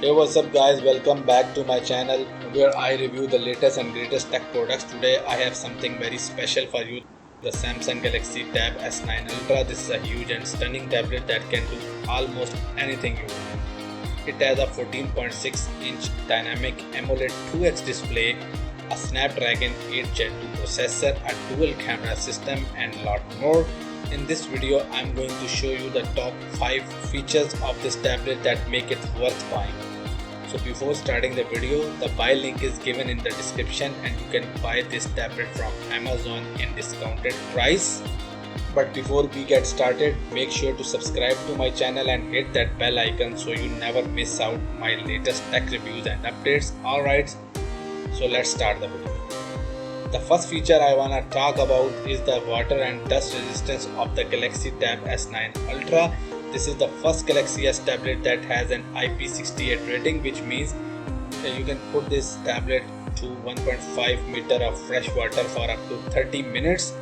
Hey, what's up guys, welcome back to my channel where I review the latest and greatest tech products. Today I have something very special for you, the Samsung Galaxy Tab S9 Ultra. This is a huge and stunning tablet that can do almost anything you want. It has a 14.6-inch dynamic AMOLED 2X display, a Snapdragon 8 Gen 2 processor, a dual camera system and lot more. In this video, I'm going to show you the top 5 features of this tablet that make it worth buying. So before starting the video, the buy link is given in the description and you can buy this tablet from Amazon in discounted price. But before we get started, make sure to subscribe to my channel and hit that bell icon so you never miss out my latest tech reviews and updates. Alright, so let's start the video. The first feature I wanna talk about is the water and dust resistance of the Galaxy Tab S9 Ultra. This is the first Galaxy S tablet that has an IP68 rating, which means that you can put this tablet to 1.5 meter of fresh water for up to 30 minutes.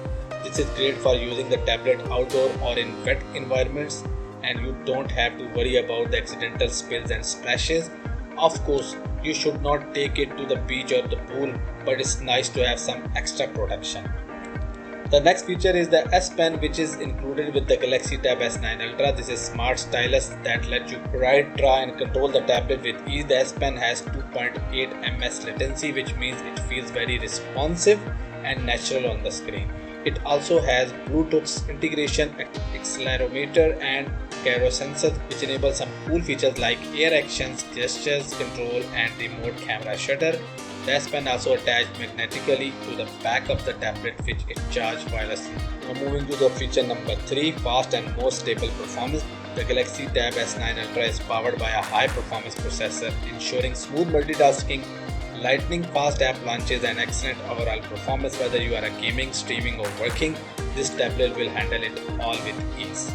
This is great for using the tablet outdoor or in wet environments, and you don't have to worry about the accidental spills and splashes. Of course, you should not take it to the beach or the pool, but it's nice to have some extra protection. The next feature is the S Pen, which is included with the Galaxy Tab S9 Ultra. This is smart stylus that lets you write, draw and control the tablet with ease. The S Pen has 2.8 ms latency, which means it feels very responsive and natural on the screen. It also has Bluetooth integration, accelerometer and gyro sensors, which enable some cool features like air actions, gestures control and remote camera shutter. The S Pen also attached magnetically to the back of the tablet, which is charged wirelessly. Now moving to the feature number 3, fast and more stable performance. The Galaxy Tab S9 Ultra is powered by a high performance processor, ensuring smooth multitasking, lightning fast app launches and excellent overall performance. Whether you are gaming, streaming or working, this tablet will handle it all with ease.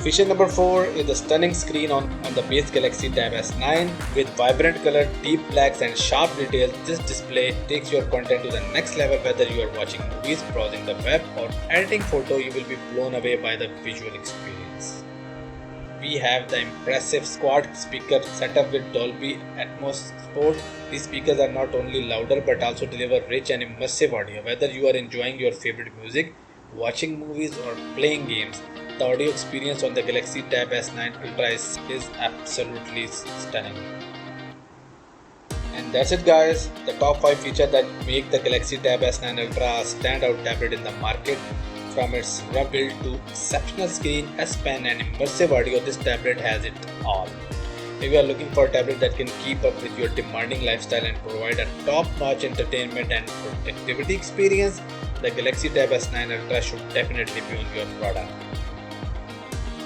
Feature number 4 is the stunning screen on the base Galaxy Tab S9 with vibrant color, deep blacks and sharp details. This display takes your content to the next level. Whether you are watching movies, browsing the web or editing photo, you will be blown away by the visual experience. We have the impressive quad speaker setup with Dolby Atmos support. These speakers are not only louder but also deliver rich and immersive audio. Whether you are enjoying your favorite music, watching movies or playing games, the audio experience on the Galaxy Tab S9 Ultra is absolutely stunning. And that's it guys, the top 5 features that make the Galaxy Tab S9 Ultra a standout tablet in the market. From its rough build to exceptional screen, S Pen and immersive audio, this tablet has it all. If you are looking for a tablet that can keep up with your demanding lifestyle and provide a top-notch entertainment and productivity experience, the Galaxy Tab S9 Ultra should definitely be on your radar.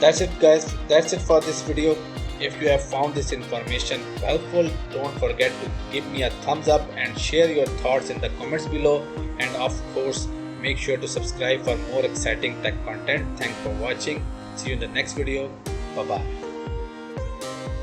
That's it guys, that's it for this video. If you have found this information helpful, don't forget to give me a thumbs up and share your thoughts in the comments below, and of course make sure to subscribe for more exciting tech content. Thanks for watching. See you in the next video. Bye bye.